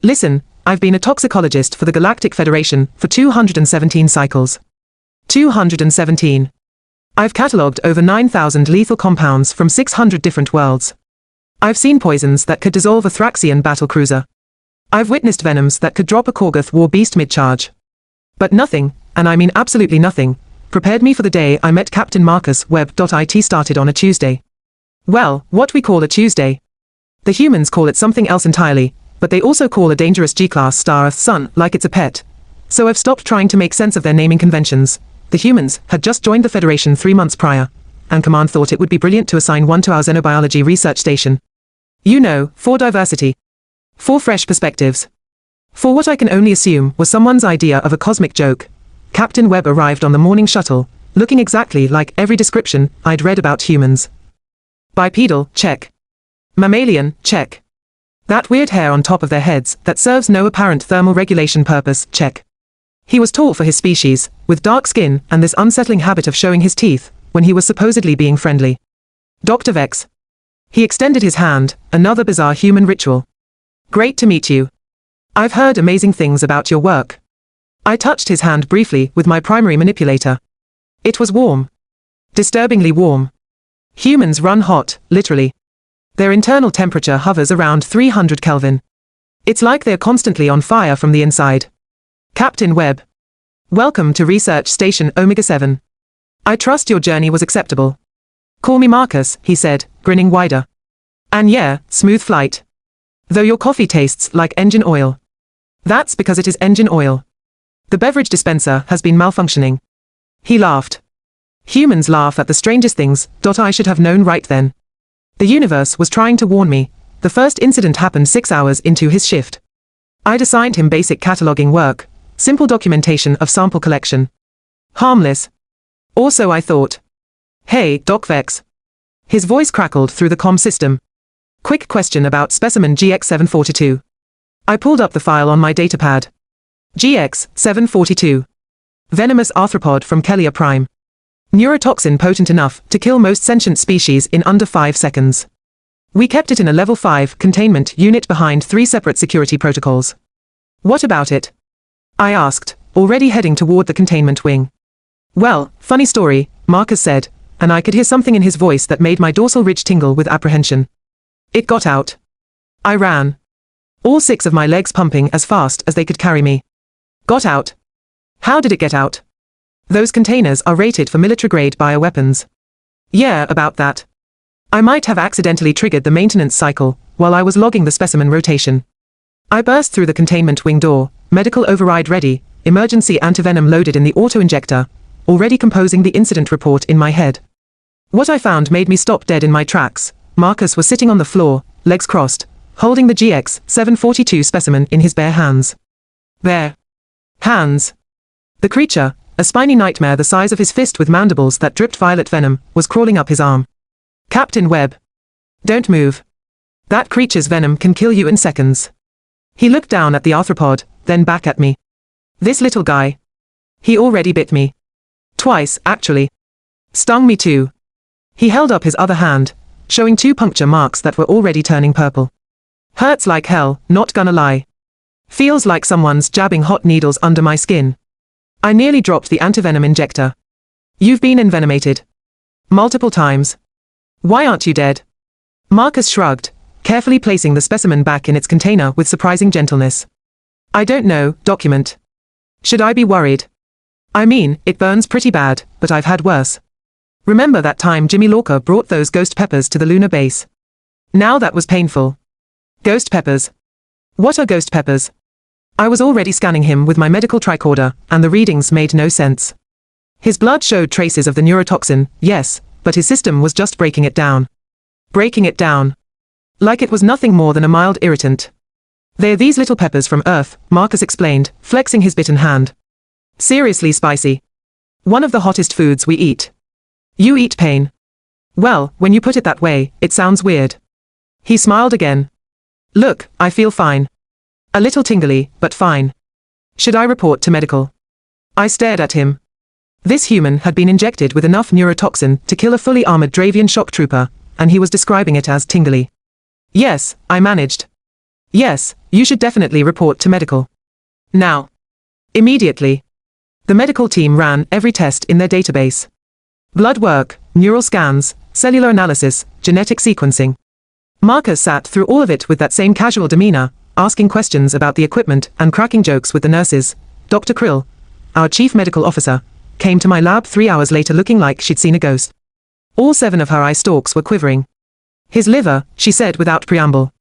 Listen, I've been a toxicologist for the Galactic Federation for 217 cycles. 217. I've catalogued over 9,000 lethal compounds from 600 different worlds. I've seen poisons that could dissolve a Thraxian battlecruiser. I've witnessed venoms that could drop a Korgoth war beast mid-charge. But nothing, and I mean absolutely nothing, prepared me for the day I met Captain Marcus Webb. It started on a Tuesday. Well, what we call a Tuesday. The humans call it something else entirely, but they also call a dangerous G-class star Earth's sun like it's a pet. So I've stopped trying to make sense of their naming conventions. The humans had just joined the Federation 3 months prior, and Command thought it would be brilliant to assign one to our xenobiology research station. You know, for diversity. For fresh perspectives. For what I can only assume was someone's idea of a cosmic joke. Captain Webb arrived on the morning shuttle, looking exactly like every description I'd read about humans. Bipedal, check. Mammalian, check. That weird hair on top of their heads that serves no apparent thermal regulation purpose, check. He was tall for his species, with dark skin and this unsettling habit of showing his teeth when he was supposedly being friendly. Dr. Vex. He extended his hand, another bizarre human ritual. Great to meet you. I've heard amazing things about your work. I touched his hand briefly with my primary manipulator. It was warm. Disturbingly warm. Humans run hot, literally. Their internal temperature hovers around 300 Kelvin. It's like they're constantly on fire from the inside. Captain Webb. Welcome to Research Station Omega-7. I trust your journey was acceptable. Call me Marcus, he said, grinning wider. And yeah, smooth flight. Though your coffee tastes like engine oil. That's because it is engine oil. The beverage dispenser has been malfunctioning. He laughed. Humans laugh at the strangest things. I should have known right then. The universe was trying to warn me. The first incident happened 6 hours into his shift. I'd assigned him basic cataloging work, simple documentation of sample collection. Harmless. Or so I thought. Hey, Doc Vex. His voice crackled through the comm system. Quick question about Specimen GX742. I pulled up the file on my datapad. GX742. Venomous arthropod from Kellia Prime. Neurotoxin potent enough to kill most sentient species in under 5 seconds. We kept it in a level 5 containment unit behind 3 separate security protocols. What about it? I asked, already heading toward the containment wing. Well, funny story, Marcus said, and I could hear something in his voice that made my dorsal ridge tingle with apprehension. It got out. I ran. All 6 of my legs pumping as fast as they could carry me. Got out. How did it get out? Those containers are rated for military-grade bioweapons. Yeah, about that. I might have accidentally triggered the maintenance cycle while I was logging the specimen rotation. I burst through the containment wing door, medical override ready, emergency antivenom loaded in the auto-injector, already composing the incident report in my head. What I found made me stop dead in my tracks. Marcus was sitting on the floor, legs crossed, holding the GX742 specimen in his bare hands. Bare hands. The creature, a spiny nightmare the size of his fist with mandibles that dripped violet venom, was crawling up his arm. Captain Webb. Don't move. That creature's venom can kill you in seconds. He looked down at the arthropod, then back at me. This little guy. He already bit me. Twice, actually. Stung me too. He held up his other hand, showing 2 puncture marks that were already turning purple. Hurts like hell, not gonna lie. Feels like someone's jabbing hot needles under my skin. I nearly dropped the antivenom injector. You've been envenomated. Multiple times. Why aren't you dead? Marcus shrugged, carefully placing the specimen back in its container with surprising gentleness. I don't know, document. Should I be worried? I mean, it burns pretty bad, but I've had worse. Remember that time Jimmy Lorca brought those ghost peppers to the lunar base? Now that was painful. Ghost peppers. What are ghost peppers? I was already scanning him with my medical tricorder, and the readings made no sense. His blood showed traces of the neurotoxin, yes, but his system was just breaking it down. Breaking it down. Like it was nothing more than a mild irritant. They're these little peppers from Earth, Marcus explained, flexing his bitten hand. Seriously spicy. One of the hottest foods we eat. You eat pain. Well, when you put it that way, it sounds weird. He smiled again. Look, I feel fine. A little tingly, but fine. Should I report to medical? I stared at him. This human had been injected with enough neurotoxin to kill a fully armored Dravian shock trooper, and he was describing it as tingly. Yes, I managed. Yes, you should definitely report to medical. Now. Immediately. The medical team ran every test in their database. Blood work, neural scans, cellular analysis, genetic sequencing. Marcus sat through all of it with that same casual demeanor, asking questions about the equipment and cracking jokes with the nurses. Dr. Krill, our chief medical officer, came to my lab 3 hours later looking like she'd seen a ghost. All 7 of her eye stalks were quivering. His liver, she said without preamble.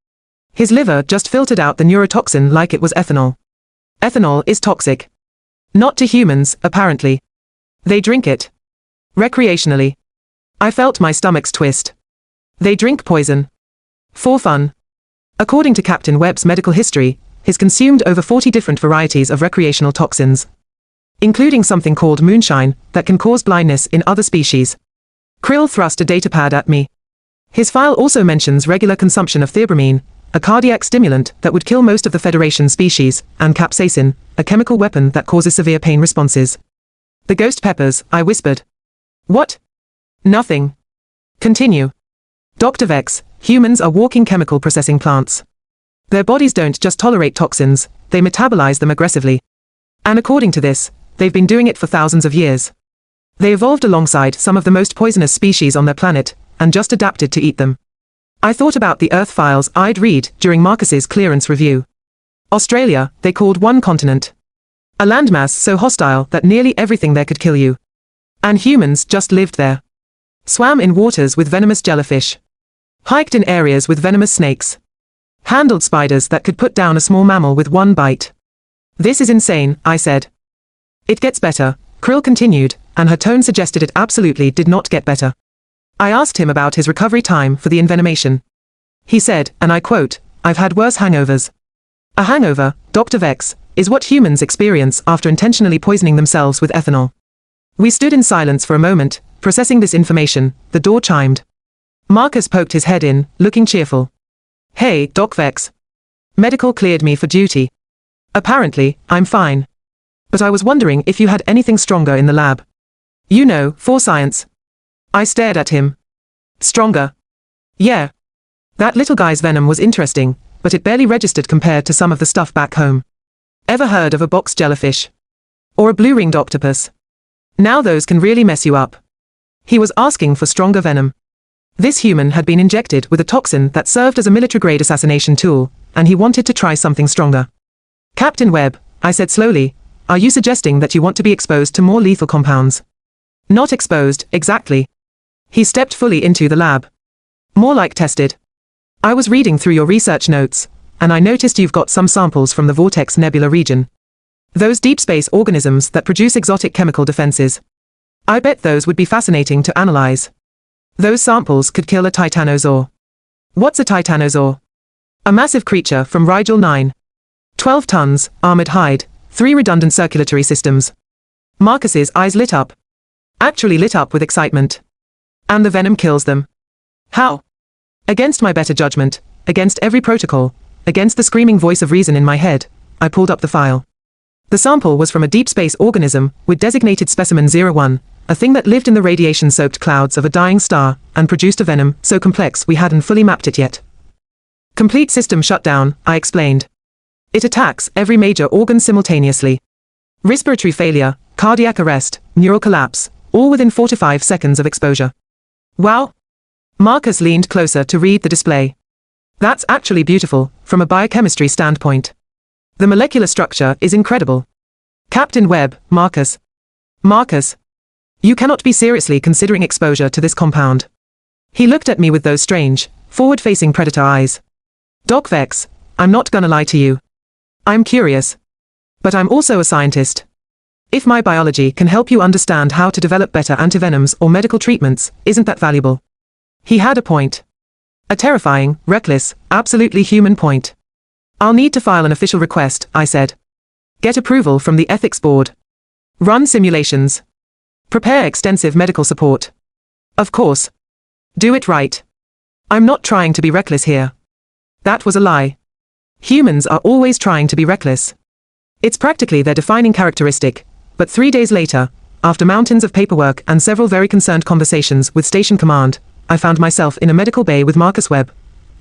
His liver just filtered out the neurotoxin like it was ethanol. Ethanol is toxic. Not to humans, apparently. They drink it. Recreationally. I felt my stomach's twist. They drink poison. For fun. According to Captain Webb's medical history, he's consumed over 40 different varieties of recreational toxins, including something called moonshine, that can cause blindness in other species. Krill thrust a datapad at me. His file also mentions regular consumption of theobromine, a cardiac stimulant that would kill most of the Federation species, and capsaicin, a chemical weapon that causes severe pain responses. The ghost peppers, I whispered. What? Nothing. Continue. Dr. Vex, humans are walking chemical processing plants. Their bodies don't just tolerate toxins, they metabolize them aggressively. And according to this, they've been doing it for thousands of years. They evolved alongside some of the most poisonous species on their planet, and just adapted to eat them. I thought about the Earth files I'd read during Marcus's clearance review. Australia, they called one continent. A landmass so hostile that nearly everything there could kill you. And humans just lived there. Swam in waters with venomous jellyfish. Hiked in areas with venomous snakes. Handled spiders that could put down a small mammal with one bite. This is insane, I said. It gets better, Krill continued, and her tone suggested it absolutely did not get better. I asked him about his recovery time for the envenomation. He said, and I quote, "I've had worse hangovers." A hangover, Dr. Vex, is what humans experience after intentionally poisoning themselves with ethanol. We stood in silence for a moment, processing this information. The door chimed. Marcus poked his head in, looking cheerful. Hey, Doc Vex. Medical cleared me for duty. Apparently, I'm fine. But I was wondering if you had anything stronger in the lab. You know, for science. I stared at him. Stronger. Yeah. That little guy's venom was interesting, but it barely registered compared to some of the stuff back home. Ever heard of a box jellyfish? Or a blue-ringed octopus? Now those can really mess you up. He was asking for stronger venom. This human had been injected with a toxin that served as a military-grade assassination tool, and he wanted to try something stronger. Captain Webb, I said slowly, are you suggesting that you want to be exposed to more lethal compounds? Not exposed, exactly. He stepped fully into the lab. More like tested. I was reading through your research notes, and I noticed you've got some samples from the Vortex Nebula region. Those deep space organisms that produce exotic chemical defenses. I bet those would be fascinating to analyze. Those samples could kill a titanosaur. What's a titanosaur? A massive creature from Rigel 9. 12 tons, armored hide, 3 redundant circulatory systems. Marcus's eyes lit up. Actually lit up with excitement. And the venom kills them. How? Against my better judgment, against every protocol, against the screaming voice of reason in my head, I pulled up the file. The sample was from a deep space organism with designated Specimen 01, a thing that lived in the radiation-soaked clouds of a dying star, and produced a venom so complex we hadn't fully mapped it yet. Complete system shutdown, I explained. It attacks every major organ simultaneously. Respiratory failure, cardiac arrest, neural collapse, all within 4 to 5 seconds of exposure. Wow! Marcus leaned closer to read the display. That's actually beautiful, from a biochemistry standpoint. The molecular structure is incredible. Captain Webb, Marcus. Marcus. You cannot be seriously considering exposure to this compound. He looked at me with those strange, forward-facing predator eyes. Doc Vex, I'm not gonna lie to you. I'm curious. But I'm also a scientist. If my biology can help you understand how to develop better antivenoms or medical treatments, isn't that valuable? He had a point. A terrifying, reckless, absolutely human point. I'll need to file an official request, I said. Get approval from the ethics board. Run simulations. Prepare extensive medical support. Of course. Do it right. I'm not trying to be reckless here. That was a lie. Humans are always trying to be reckless. It's practically their defining characteristic, but 3 days later, after mountains of paperwork and several very concerned conversations with Station Command, I found myself in a medical bay with Marcus Webb,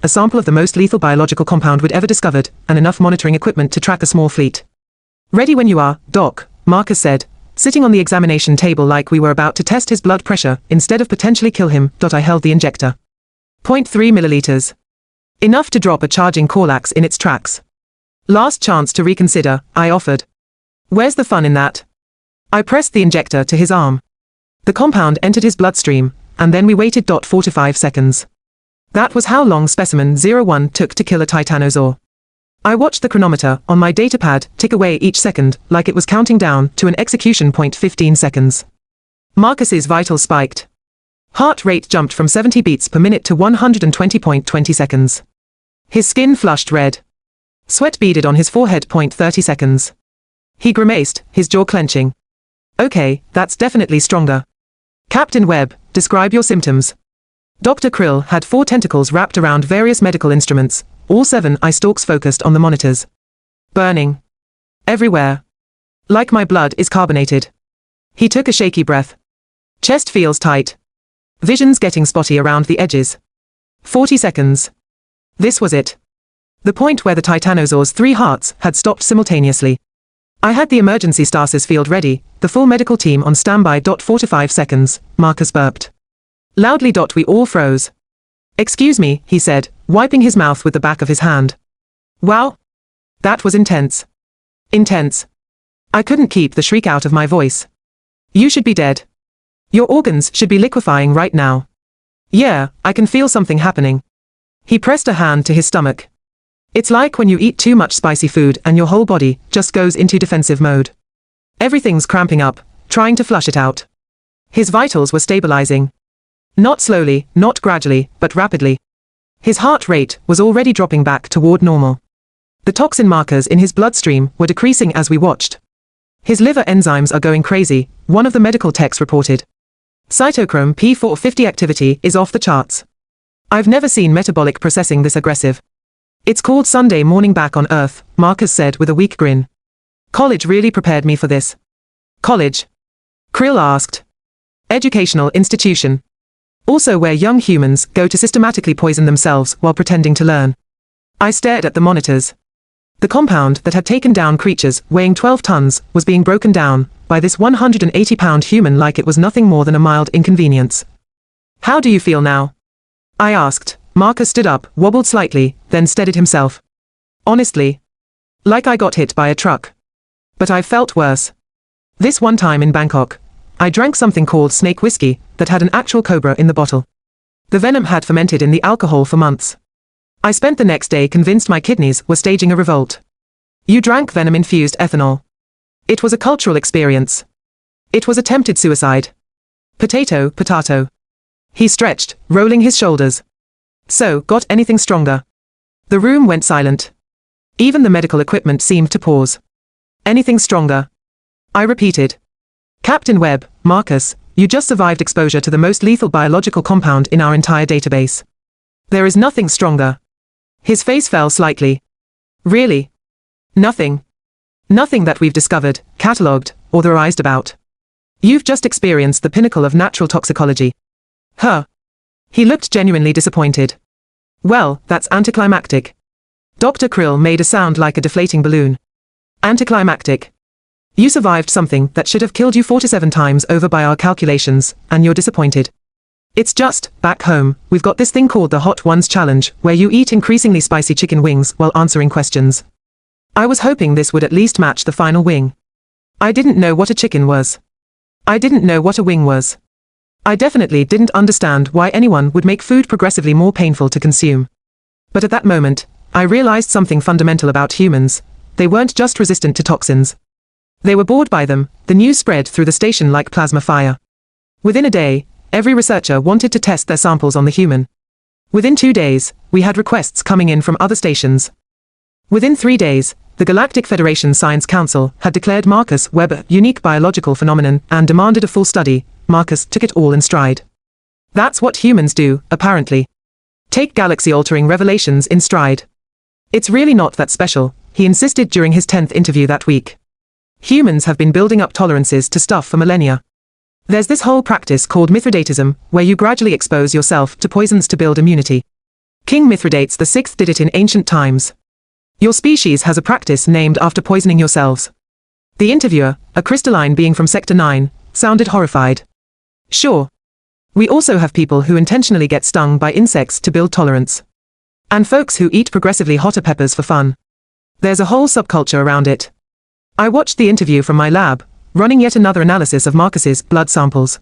a sample of the most lethal biological compound we'd ever discovered, and enough monitoring equipment to track a small fleet. Ready when you are, Doc, Marcus said, sitting on the examination table like we were about to test his blood pressure instead of potentially kill him. I held the injector. 0.3 milliliters. Enough to drop a charging Corlax in its tracks. Last chance to reconsider, I offered. Where's the fun in that? I pressed the injector to his arm. The compound entered his bloodstream, and then we waited. 4 to 5 seconds. That was how long Specimen 01 took to kill a Titanosaur. I watched the chronometer on my datapad tick away each second like it was counting down to an execution point. 15 seconds. Marcus's vitals spiked. Heart rate jumped from 70 beats per minute to 120.20 seconds. His skin flushed red. Sweat beaded on his forehead. 30 seconds. He grimaced, his jaw clenching. Okay, that's definitely stronger. Captain Webb, describe your symptoms. Dr. Krill had 4 tentacles wrapped around various medical instruments, all 7 eye stalks focused on the monitors. Burning. Everywhere. Like my blood is carbonated. He took a shaky breath. Chest feels tight. Vision's getting spotty around the edges. 40 seconds. This was it. The point where the Titanosaur's 3 hearts had stopped simultaneously. I had the emergency stasis field ready, the full medical team on standby. 4 to 5 seconds, Marcus burped. Loudly. We all froze. Excuse me, he said, wiping his mouth with the back of his hand. Wow. That was intense. Intense. I couldn't keep the shriek out of my voice. You should be dead. Your organs should be liquefying right now. Yeah, I can feel something happening. He pressed a hand to his stomach. It's like when you eat too much spicy food and your whole body just goes into defensive mode. Everything's cramping up, trying to flush it out. His vitals were stabilizing. Not slowly, not gradually, but rapidly. His heart rate was already dropping back toward normal. The toxin markers in his bloodstream were decreasing as we watched. His liver enzymes are going crazy, one of the medical techs reported. Cytochrome P450 activity is off the charts. I've never seen metabolic processing this aggressive. It's called Sunday morning back on Earth, Marcus said with a weak grin. College really prepared me for this. College? Krill asked. Educational institution. Also where young humans go to systematically poison themselves while pretending to learn. I stared at the monitors. The compound that had taken down creatures weighing 12 tons was being broken down by this 180-pound human like it was nothing more than a mild inconvenience. How do you feel now? I asked. Marcus stood up, wobbled slightly, then steadied himself. Honestly. Like I got hit by a truck. But I felt worse. This one time in Bangkok, I drank something called snake whiskey that had an actual cobra in the bottle. The venom had fermented in the alcohol for months. I spent the next day convinced my kidneys were staging a revolt. You drank venom-infused ethanol. It was a cultural experience. It was attempted suicide. Potato, potato. He stretched, rolling his shoulders. So, got anything stronger? The room went silent. Even the medical equipment seemed to pause. Anything stronger? I repeated. Captain Webb, Marcus, you just survived exposure to the most lethal biological compound in our entire database. There is nothing stronger. His face fell slightly. Really? Nothing. Nothing that we've discovered, catalogued, or theorized about. You've just experienced the pinnacle of natural toxicology. Huh. He looked genuinely disappointed. Well, that's anticlimactic. Dr. Krill made a sound like a deflating balloon. Anticlimactic. You survived something that should have killed you 4 to 7 times over by our calculations, and you're disappointed. It's just, back home, we've got this thing called the Hot Ones Challenge, where you eat increasingly spicy chicken wings while answering questions. I was hoping this would at least match the final wing. I didn't know what a chicken was. I didn't know what a wing was. I definitely didn't understand why anyone would make food progressively more painful to consume. But at that moment, I realized something fundamental about humans. They weren't just resistant to toxins. They were bored by them. The news spread through the station like plasma fire. Within a day, every researcher wanted to test their samples on the human. Within 2 days, we had requests coming in from other stations. Within 3 days, the Galactic Federation Science Council had declared Marcus Webb a unique biological phenomenon and demanded a full study. Marcus took it all in stride. That's what humans do, apparently. Take galaxy-altering revelations in stride. It's really not that special, he insisted during his 10th interview that week. Humans have been building up tolerances to stuff for millennia. There's this whole practice called Mithridatism, where you gradually expose yourself to poisons to build immunity. King Mithridates VI did it in ancient times. Your species has a practice named after poisoning yourselves. The interviewer, a crystalline being from Sector 9, sounded horrified. Sure. We also have people who intentionally get stung by insects to build tolerance. And folks who eat progressively hotter peppers for fun. There's a whole subculture around it. I watched the interview from my lab, running yet another analysis of Marcus's blood samples.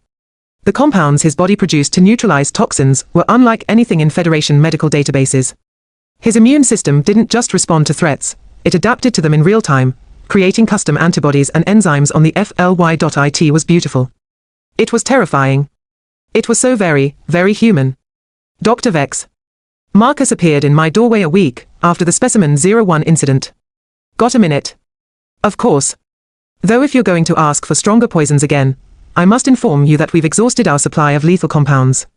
The compounds his body produced to neutralize toxins were unlike anything in Federation medical databases. His immune system didn't just respond to threats, it adapted to them in real time, creating custom antibodies and enzymes on the HFY. It was beautiful. It was terrifying. It was so very, very human. Dr. Vex. Marcus appeared in my doorway a week after the Specimen 01 incident. Got a minute? Of course. Though if you're going to ask for stronger poisons again, I must inform you that we've exhausted our supply of lethal compounds.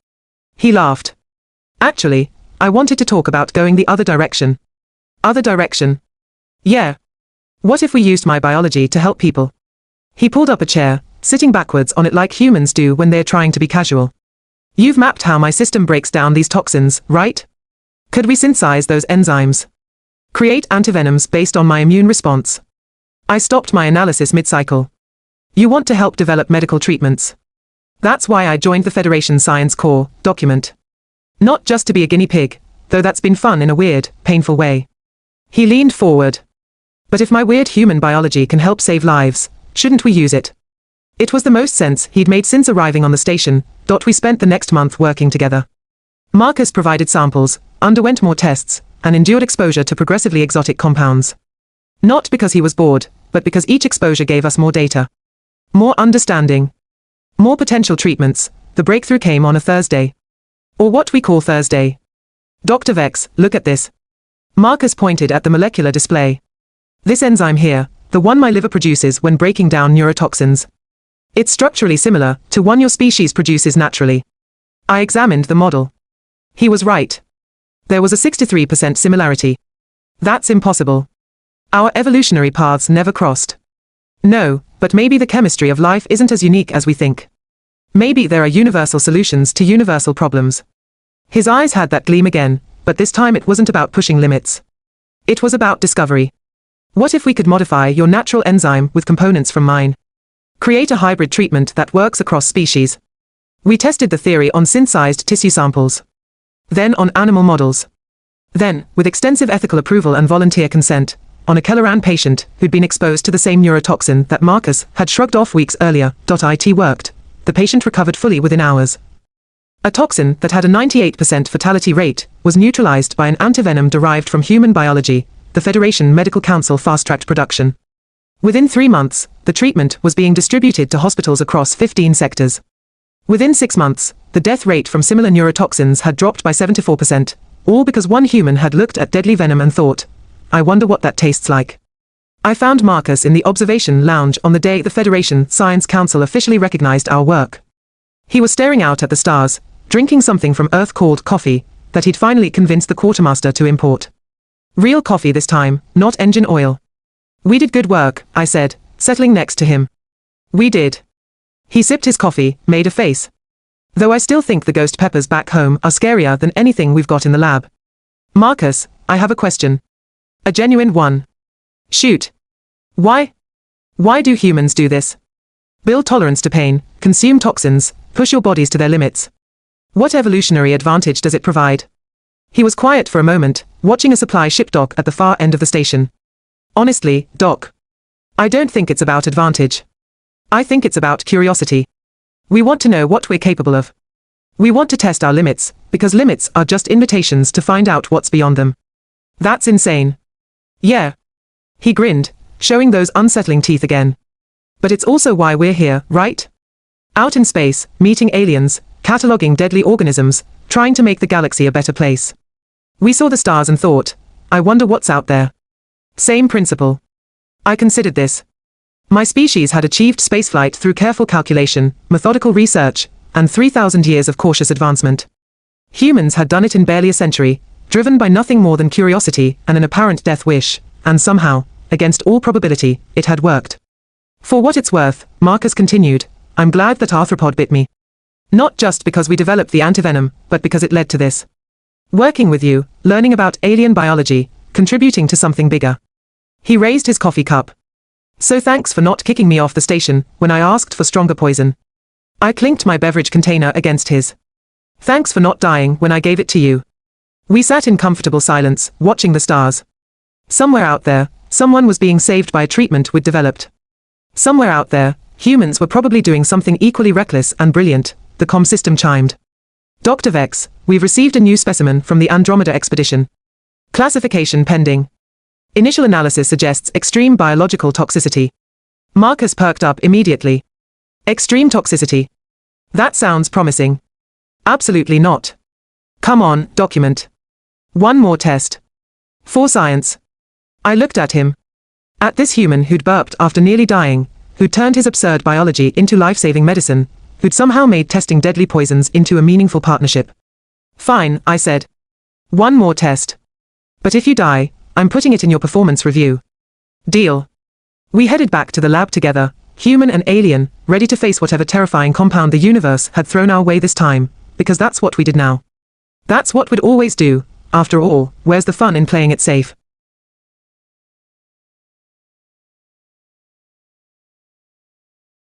He laughed. Actually, I wanted to talk about going the other direction. Other direction? Yeah. What if we used my biology to help people? He pulled up a chair, sitting backwards on it like humans do when they're trying to be casual. You've mapped how my system breaks down these toxins, right? Could we synthesize those enzymes? Create antivenoms based on my immune response? I stopped my analysis mid-cycle. You want to help develop medical treatments. That's why I joined the Federation Science Corps document. Not just to be a guinea pig, though that's been fun in a weird, painful way. He leaned forward. But if my weird human biology can help save lives, shouldn't we use it? It was the most sense he'd made since arriving on the station. We spent the next month working together. Marcus provided samples, underwent more tests, and endured exposure to progressively exotic compounds. Not because he was bored, but because each exposure gave us more data. More understanding. More potential treatments. The breakthrough came on a Thursday. Or what we call Thursday. Dr. Vex, look at this. Marcus pointed at the molecular display. This enzyme here, the one my liver produces when breaking down neurotoxins. It's structurally similar to one your species produces naturally. I examined the model. He was right. There was a 63% similarity. That's impossible. Our evolutionary paths never crossed. No, but maybe the chemistry of life isn't as unique as we think. Maybe there are universal solutions to universal problems. His eyes had that gleam again, but this time it wasn't about pushing limits. It was about discovery. What if we could modify your natural enzyme with components from mine? Create a hybrid treatment that works across species. We tested the theory on synthesized tissue samples. Then on animal models. Then, with extensive ethical approval and volunteer consent, on a Kelleran patient who'd been exposed to the same neurotoxin that Marcus had shrugged off weeks earlier. It worked. The patient recovered fully within hours. A toxin that had a 98% fatality rate was neutralized by an antivenom derived from human biology. The Federation Medical Council fast-tracked production. Within 3 months, the treatment was being distributed to hospitals across 15 sectors. Within 6 months, the death rate from similar neurotoxins had dropped by 74%, all because one human had looked at deadly venom and thought, I wonder what that tastes like. I found Marcus in the observation lounge on the day the Federation Science Council officially recognized our work. He was staring out at the stars, drinking something from Earth called coffee, that he'd finally convinced the quartermaster to import. Real coffee this time, not engine oil. We did good work, I said, settling next to him. We did. He sipped his coffee, made a face. Though I still think the ghost peppers back home are scarier than anything we've got in the lab. Marcus, I have a question. A genuine one. Shoot. Why? Why do humans do this? Build tolerance to pain, consume toxins, push your bodies to their limits. What evolutionary advantage does it provide? He was quiet for a moment, watching a supply ship dock at the far end of the station. Honestly, Doc. I don't think it's about advantage. I think it's about curiosity. We want to know what we're capable of. We want to test our limits, because limits are just invitations to find out what's beyond them. That's insane. Yeah. He grinned, showing those unsettling teeth again. But it's also why we're here, right? Out in space, meeting aliens, cataloging deadly organisms, trying to make the galaxy a better place. We saw the stars and thought, I wonder what's out there. Same principle. I considered this. My species had achieved spaceflight through careful calculation, methodical research, and 3,000 years of cautious advancement. Humans had done it in barely a century, driven by nothing more than curiosity and an apparent death wish, and somehow, against all probability, it had worked. For what it's worth, Marcus continued, I'm glad that arthropod bit me. Not just because we developed the antivenom, but because it led to this. Working with you, learning about alien biology, contributing to something bigger. He raised his coffee cup. So thanks for not kicking me off the station when I asked for stronger poison. I clinked my beverage container against his. Thanks for not dying when I gave it to you. We sat in comfortable silence, watching the stars. Somewhere out there, someone was being saved by a treatment we'd developed. Somewhere out there, humans were probably doing something equally reckless and brilliant, the comm system chimed. Dr. Vex, we've received a new specimen from the Andromeda expedition. Classification pending. Initial analysis suggests extreme biological toxicity. Marcus perked up immediately. Extreme toxicity. That sounds promising. Absolutely not. Come on, document. One more test. For science. I looked at him. At this human who'd burped after nearly dying, who'd turned his absurd biology into life-saving medicine, who'd somehow made testing deadly poisons into a meaningful partnership. Fine, I said. One more test. But if you die, I'm putting it in your performance review. Deal. We headed back to the lab together, human and alien, ready to face whatever terrifying compound the universe had thrown our way this time, because that's what we did now. That's what we'd always do. After all, where's the fun in playing it safe?